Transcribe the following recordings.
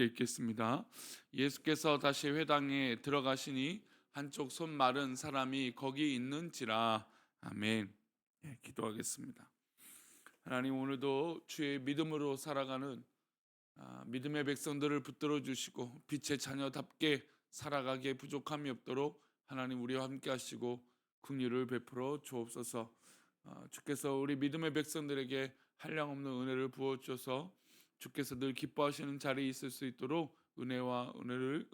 함께 읽겠습니다. 예수께서 다시 회당에 들어가시니 한쪽 손 마른 사람이 거기 있는지라. 아멘. 기도하겠습니다. 하나님, 오늘도 주의 믿음으로 살아가는 믿음의 백성들을 붙들어 주시고 빛의 자녀답게 살아가기에 부족함이 없도록 하나님 우리와 함께 하시고 긍휼을 베풀어 주옵소서. 주께서 우리 믿음의 백성들에게 한량없는 은혜를 부어 주셔서 주께서 늘 기뻐하시는 자리에 있을 수 있도록 은혜와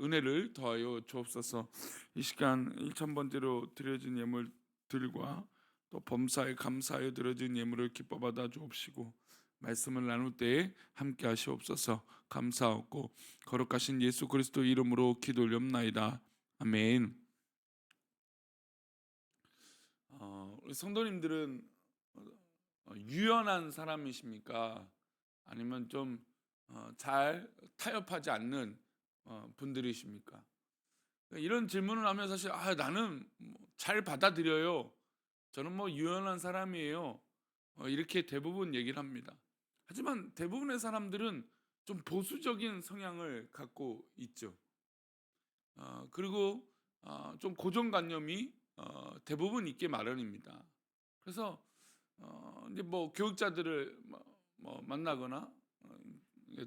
은혜를 더하여 주옵소서. 이 시간 1,000번째로 드려진 예물들과 또 범사에 감사하여 드려진 예물을 기뻐 받아 주옵시고 말씀을 나눌 때에 함께 하시옵소서. 감사하고 거룩하신 예수 그리스도 이름으로 기도 올렵나이다. 아멘. 우리 성도님들은 유연한 사람이십니까? 아니면 좀 잘 타협하지 않는 분들이십니까? 이런 질문을 하면 사실 나는 잘 받아들여요. 저는 유연한 사람이에요. 이렇게 대부분 얘기를 합니다. 하지만 대부분의 사람들은 좀 보수적인 성향을 갖고 있죠. 그리고 좀 고정관념이 대부분 있게 마련입니다. 그래서 이제 교육자들을 만나거나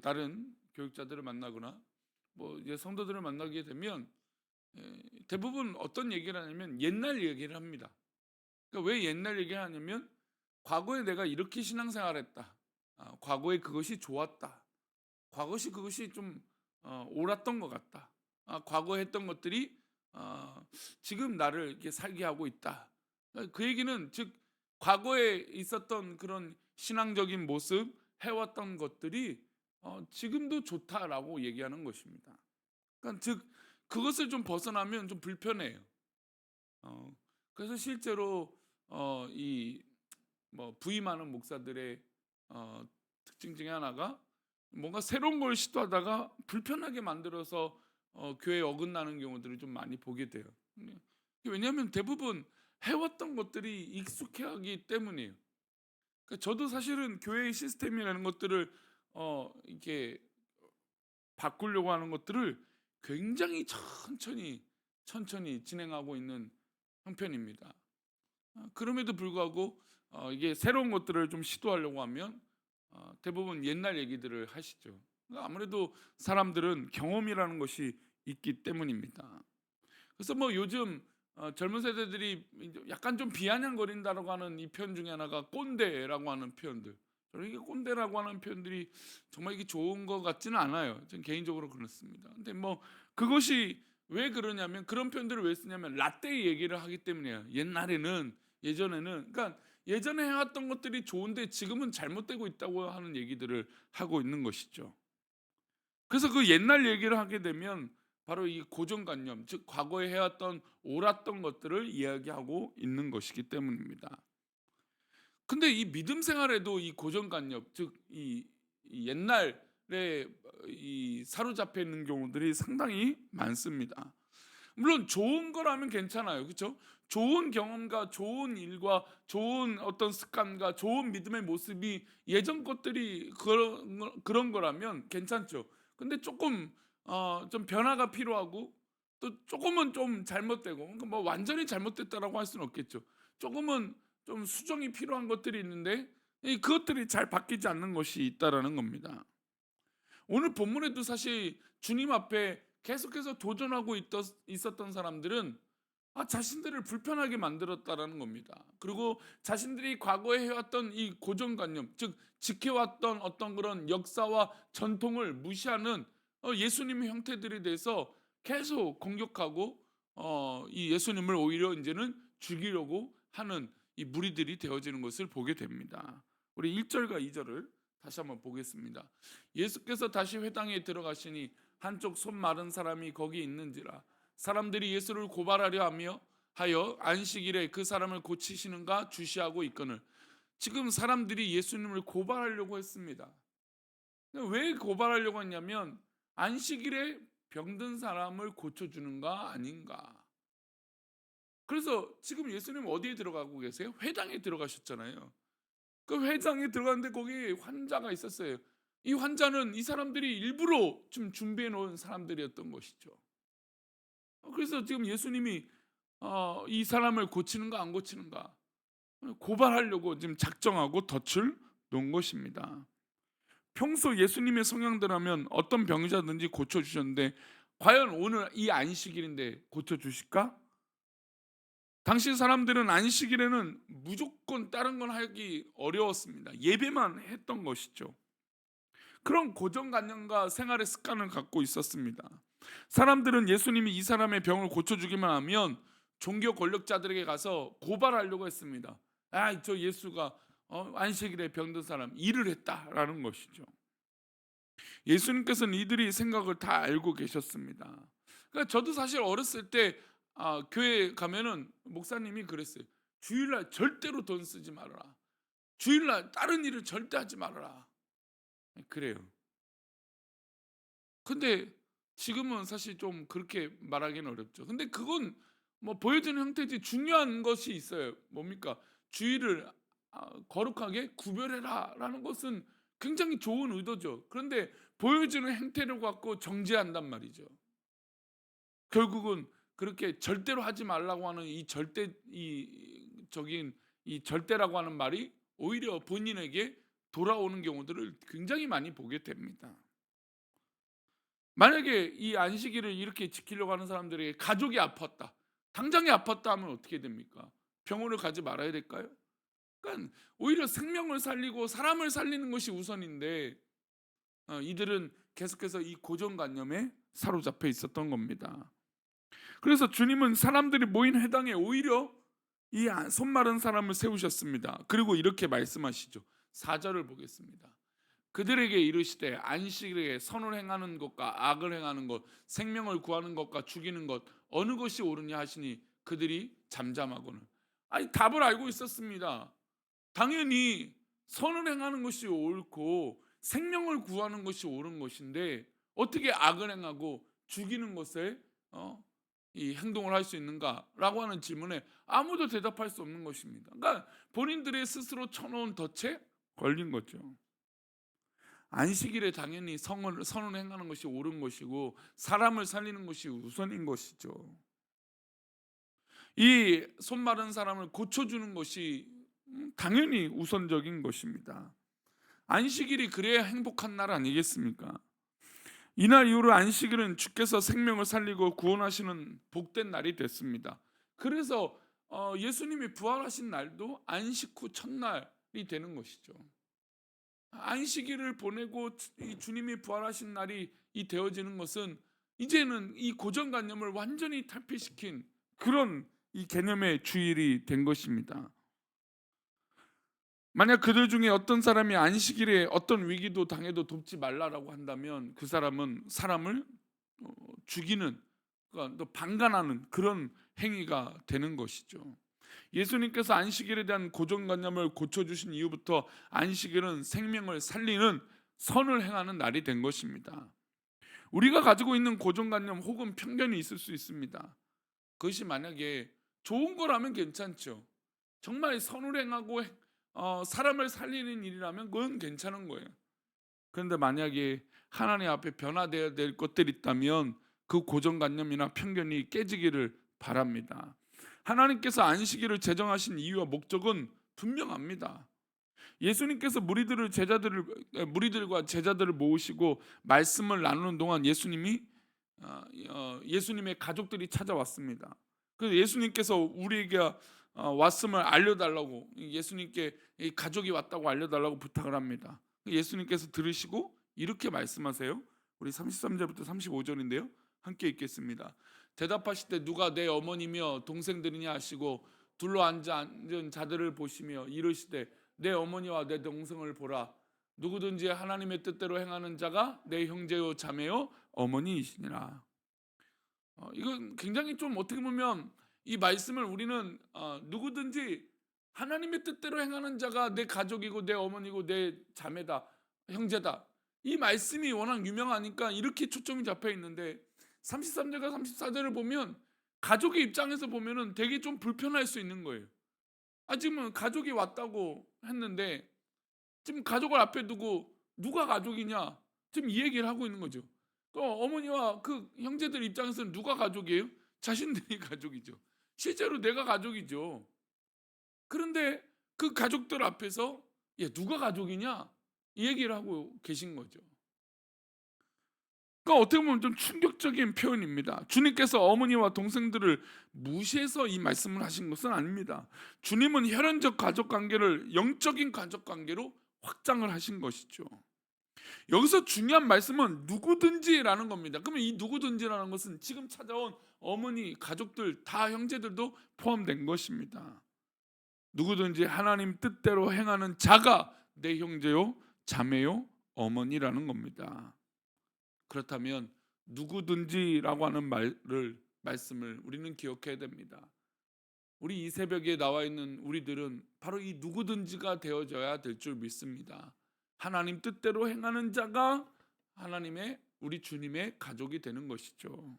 다른 교육자들을 만나거나 이제 성도들을 만나게 되면 대부분 어떤 얘기를 하냐면 옛날 얘기를 합니다. 그러니까 왜 옛날 얘기를 하냐면 과거에 내가 이렇게 신앙생활했다. 과거에 그것이 좋았다. 과거시 그것이 좀 옳았던 것 같다. 과거에 했던 것들이 지금 나를 이렇게 살게 하고 있다. 그 얘기는 즉 과거에 있었던 그런 신앙적인 모습, 해왔던 것들이 지금도 좋다라고 얘기하는 것입니다. 그러니까 즉 그것을 좀 벗어나면 좀 불편해요. 그래서 실제로 이 부임하는 목사들의 특징 중에 하나가 뭔가 새로운 걸 시도하다가 불편하게 만들어서 교회에 어긋나는 경우들을 좀 많이 보게 돼요. 왜냐하면 대부분 해왔던 것들이 익숙해하기 때문이에요. 그러니까 저도 사실은 교회의 시스템이라는 것들을 이렇게 바꾸려고 하는 것들을 굉장히 천천히 진행하고 있는 형편입니다. 그럼에도 불구하고 이게 새로운 것들을 좀 시도하려고 하면 대부분 옛날 얘기들을 하시죠. 그러니까 아무래도 사람들은 경험이라는 것이 있기 때문입니다. 그래서 요즘 젊은 세대들이 약간 좀 비아냥거린다라고 하는 이 표현 중에 하나가 꼰대라고 하는 표현들. 저는 이게 꼰대라고 하는 표현들이 정말 이게 좋은 것 같지는 않아요. 저는 개인적으로 그렇습니다. 근데 그것이 왜 그러냐면 그런 표현들을 왜 쓰냐면 라떼 얘기를 하기 때문이에요. 예전에는 그러니까 예전에 해왔던 것들이 좋은데 지금은 잘못되고 있다고 하는 얘기들을 하고 있는 것이죠. 그래서 그 옛날 얘기를 하게 되면 바로 이 고정관념, 즉 과거에 해왔던 옳았던 것들을 이야기하고 있는 것이기 때문입니다. 근데 이 믿음 생활에도 이 고정관념, 즉 이 옛날에 이 사로잡혀 있는 경우들이 상당히 많습니다. 물론 좋은 거라면 괜찮아요. 그렇죠? 좋은 경험과 좋은 일과 좋은 어떤 습관과 좋은 믿음의 모습이 예전 것들이 그런 거라면 괜찮죠. 근데 조금 좀 변화가 필요하고 또 조금은 좀 잘못되고 그러니까 완전히 잘못됐다라고 할 수는 없겠죠. 조금은 좀 수정이 필요한 것들이 있는데 그것들이 잘 바뀌지 않는 것이 있다라는 겁니다. 오늘 본문에도 사실 주님 앞에 계속해서 도전하고 있었던 사람들은 자신들을 불편하게 만들었다라는 겁니다. 그리고 자신들이 과거에 해왔던 이 고정관념, 즉 지켜왔던 어떤 그런 역사와 전통을 무시하는 예수님의 형태들에 대해서 계속 공격하고 이 예수님을 오히려 이제는 죽이려고 하는 이 무리들이 되어지는 것을 보게 됩니다. 우리 1절과 2절을 다시 한번 보겠습니다. 예수께서 다시 회당에 들어가시니 한쪽 손 마른 사람이 거기 있는지라. 사람들이 예수를 고발하려 하여 안식일에 그 사람을 고치시는가 주시하고 있거늘. 지금 사람들이 예수님을 고발하려고 했습니다. 왜 고발하려고 했냐면 안식일에 병든 사람을 고쳐주는가 아닌가. 그래서 지금 예수님 어디에 들어가고 계세요? 회당에 들어가셨잖아요. 그 회당에 들어갔는데 거기 환자가 있었어요. 이 환자는 이 사람들이 일부러 좀 준비해 놓은 사람들이었던 것이죠. 그래서 지금 예수님이 이 사람을 고치는가 안 고치는가 고발하려고 지금 작정하고 덫을 놓은 것입니다. 평소 예수님의 성향대로라면 어떤 병자든지 고쳐주셨는데 과연 오늘 이 안식일인데 고쳐주실까? 당시 사람들은 안식일에는 무조건 다른 건 하기 어려웠습니다. 예배만 했던 것이죠. 그런 고정관념과 생활의 습관을 갖고 있었습니다. 사람들은 예수님이 이 사람의 병을 고쳐주기만 하면 종교 권력자들에게 가서 고발하려고 했습니다. 저 예수가 안식일에 병든 사람 일을 했다라는 것이죠. 예수님께서는 이들이 생각을 다 알고 계셨습니다. 그러니까 저도 사실 어렸을 때 교회 가면은 목사님이 그랬어요. 주일날 절대로 돈 쓰지 말아라. 주일날 다른 일을 절대 하지 말아라. 그래요. 근데 지금은 사실 좀 그렇게 말하기는 어렵죠. 근데 그건 뭐 보여주는 형태지 중요한 것이 있어요. 뭡니까? 주일을 거룩하게 구별해라라는 것은 굉장히 좋은 의도죠. 그런데 보여주는 행태를 갖고 정죄한단 말이죠. 결국은 그렇게 절대로 하지 말라고 하는 이 절대적인 이 절대라고 하는 말이 오히려 본인에게 돌아오는 경우들을 굉장히 많이 보게 됩니다. 만약에 이 안식일을 이렇게 지키려고 하는 사람들에게 가족이 아팠다. 당장에 아팠다 하면 어떻게 됩니까? 병원을 가지 말아야 될까요? 그러니까 오히려 생명을 살리고 사람을 살리는 것이 우선인데 이들은 계속해서 이 고정관념에 사로잡혀 있었던 겁니다. 그래서 주님은 사람들이 모인 회당에 오히려 이 손 마른 사람을 세우셨습니다. 그리고 이렇게 말씀하시죠. 4절을 보겠습니다. 그들에게 이르시되 안식일에 선을 행하는 것과 악을 행하는 것, 생명을 구하는 것과 죽이는 것 어느 것이 옳으냐 하시니 그들이 잠잠하고는. 답을 알고 있었습니다. 당연히 선을 행하는 것이 옳고 생명을 구하는 것이 옳은 것인데 어떻게 악을 행하고 죽이는 것에 이 행동을 할 수 있는가라고 하는 질문에 아무도 대답할 수 없는 것입니다. 그러니까 본인들의 스스로 쳐놓은 덫에 걸린 거죠. 안식일에 당연히 선을 행하는 것이 옳은 것이고 사람을 살리는 것이 우선인 것이죠. 이 손 마른 사람을 고쳐주는 것이 당연히 우선적인 것입니다. 안식일이 그래야 행복한 날 아니겠습니까? 이날 이후로 안식일은 주께서 생명을 살리고 구원하시는 복된 날이 됐습니다. 그래서 예수님이 부활하신 날도 안식 후 첫날이 되는 것이죠. 안식일을 보내고 이 주님이 부활하신 날이 되어지는 것은 이제는 이 고정관념을 완전히 탈피시킨 그런 이 개념의 주일이 된 것입니다. 만약 그들 중에 어떤 사람이 안식일에 어떤 위기도 당해도 돕지 말라라고 한다면 그 사람은 사람을 죽이는, 그러니까 또 방관하는 그런 행위가 되는 것이죠. 예수님께서 안식일에 대한 고정관념을 고쳐주신 이후부터 안식일은 생명을 살리는 선을 행하는 날이 된 것입니다. 우리가 가지고 있는 고정관념 혹은 편견이 있을 수 있습니다. 그것이 만약에 좋은 거라면 괜찮죠. 정말 선을 행하고 사람을 살리는 일이라면 그건 괜찮은 거예요. 그런데 만약에 하나님 앞에 변화되어야 될 것들이 있다면 그 고정관념이나 편견이 깨지기를 바랍니다. 하나님께서 안식일을 제정하신 이유와 목적은 분명합니다. 예수님께서 무리들과 제자들을 모으시고 말씀을 나누는 동안 예수님의 가족들이 찾아왔습니다. 그래서 예수님께서 우리에게 왔음을 알려달라고, 예수님께 이 가족이 왔다고 알려달라고 부탁을 합니다. 예수님께서 들으시고 이렇게 말씀하세요. 우리 33절부터 35절인데요. 함께 읽겠습니다. 대답하실 때 누가 내 어머니며 동생들이냐 하시고 둘러앉은 자들을 보시며 이르시되 내 어머니와 내 동생을 보라. 누구든지 하나님의 뜻대로 행하는 자가 내 형제요 자매요 어머니이시니라. 이건 굉장히 좀 어떻게 보면 이 말씀을 우리는 누구든지 하나님의 뜻대로 행하는 자가 내 가족이고 내 어머니고 내 자매다, 형제다. 이 말씀이 워낙 유명하니까 이렇게 초점이 잡혀 있는데 33절과 34절을 보면 가족의 입장에서 보면은 되게 좀 불편할 수 있는 거예요. 지금은 가족이 왔다고 했는데 지금 가족을 앞에 두고 누가 가족이냐? 지금 이 얘기를 하고 있는 거죠. 또 어머니와 그 형제들 입장에서는 누가 가족이에요? 자신들이 가족이죠. 실제로 내가 가족이죠. 그런데 그 가족들 앞에서 누가 가족이냐? 이 얘기를 하고 계신 거죠. 그러니까 어떻게 보면 좀 충격적인 표현입니다. 주님께서 어머니와 동생들을 무시해서 이 말씀을 하신 것은 아닙니다. 주님은 혈연적 가족 관계를 영적인 가족 관계로 확장을 하신 것이죠. 여기서 중요한 말씀은 누구든지라는 겁니다. 그러면 이 누구든지라는 것은 지금 찾아온 어머니, 가족들, 다 형제들도 포함된 것입니다. 누구든지 하나님 뜻대로 행하는 자가 내 형제요, 자매요, 어머니라는 겁니다. 그렇다면 누구든지라고 하는 말씀을 우리는 기억해야 됩니다. 우리 이 새벽에 나와 있는 우리들은 바로 이 누구든지가 되어져야 될 줄 믿습니다. 하나님 뜻대로 행하는 자가 하나님의, 우리 주님의 가족이 되는 것이죠.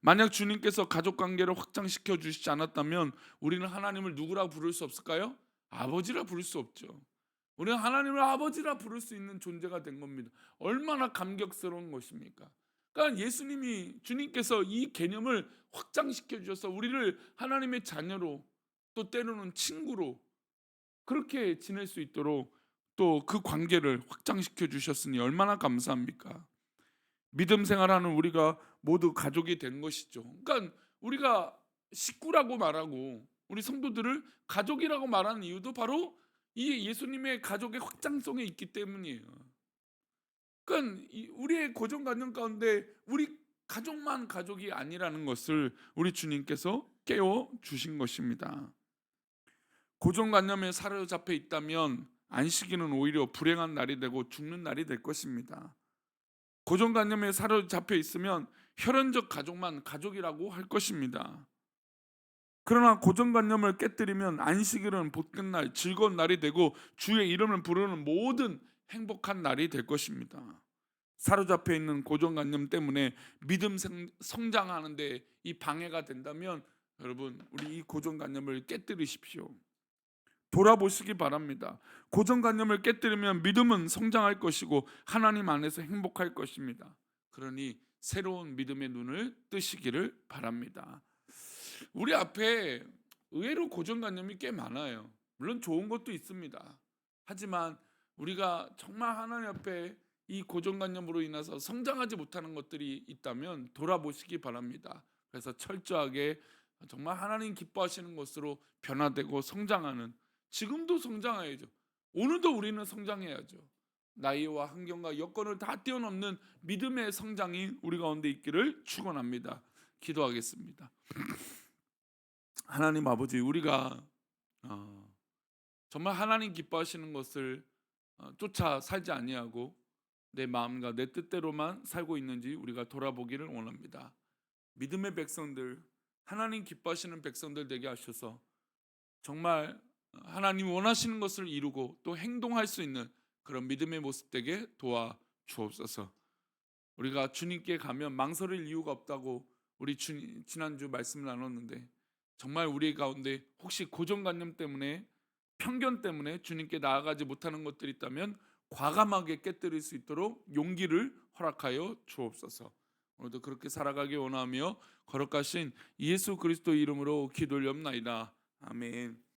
만약 주님께서 가족 관계를 확장시켜 주시지 않았다면 우리는 하나님을 누구라 부를 수 없을까요? 아버지라 부를 수 없죠. 우리는 하나님을 아버지라 부를 수 있는 존재가 된 겁니다. 얼마나 감격스러운 것입니까? 그러니까 예수님이, 주님께서 이 개념을 확장시켜 주셔서 우리를 하나님의 자녀로, 또 때로는 친구로 그렇게 지낼 수 있도록 또 그 관계를 확장시켜 주셨으니 얼마나 감사합니까? 믿음 생활하는 우리가 모두 가족이 된 것이죠. 그러니까 우리가 식구라고 말하고 우리 성도들을 가족이라고 말하는 이유도 바로 이 예수님의 가족의 확장성에 있기 때문이에요. 그러니까 우리의 고정관념 가운데 우리 가족만 가족이 아니라는 것을 우리 주님께서 깨워 주신 것입니다. 고정관념에 사로잡혀 있다면 안식일은 오히려 불행한 날이 되고 죽는 날이 될 것입니다. 고정관념에 사로잡혀 있으면 혈연적 가족만 가족이라고 할 것입니다. 그러나 고정관념을 깨뜨리면 안식일은 복된 날, 즐거운 날이 되고 주의 이름을 부르는 모든 행복한 날이 될 것입니다. 사로잡혀 있는 고정관념 때문에 믿음 성장하는데 이 방해가 된다면 여러분, 우리 이 고정관념을 깨뜨리십시오. 돌아보시기 바랍니다. 고정관념을 깨뜨리면 믿음은 성장할 것이고 하나님 안에서 행복할 것입니다. 그러니 새로운 믿음의 눈을 뜨시기를 바랍니다. 우리 앞에 의외로 고정관념이 꽤 많아요. 물론 좋은 것도 있습니다. 하지만 우리가 정말 하나님 앞에 이 고정관념으로 인해서 성장하지 못하는 것들이 있다면 돌아보시기 바랍니다. 그래서 철저하게 정말 하나님 기뻐하시는 것으로 변화되고 성장하는, 지금도 성장해야죠. 오늘도 우리는 성장해야죠. 나이와 환경과 여건을 다 뛰어넘는 믿음의 성장이 우리 가운데 있기를 축원합니다. 기도하겠습니다. 하나님 아버지, 우리가 정말 하나님 기뻐하시는 것을 쫓아 살지 아니하고 내 마음과 내 뜻대로만 살고 있는지 우리가 돌아보기를 원합니다. 믿음의 백성들, 하나님 기뻐하시는 백성들 되게 하셔서 정말 하나님 원하시는 것을 이루고 또 행동할 수 있는 그런 믿음의 모습 되게 도와 주옵소서. 우리가 주님께 가면 망설일 이유가 없다고 우리 지난주 말씀을 나눴는데, 정말 우리 가운데 혹시 고정관념 때문에, 편견 때문에 주님께 나아가지 못하는 것들이 있다면 과감하게 깨뜨릴 수 있도록 용기를 허락하여 주옵소서. 오늘도 그렇게 살아가기 원하며 거룩하신 예수 그리스도 이름으로 기도 올리옵나이다. 아멘.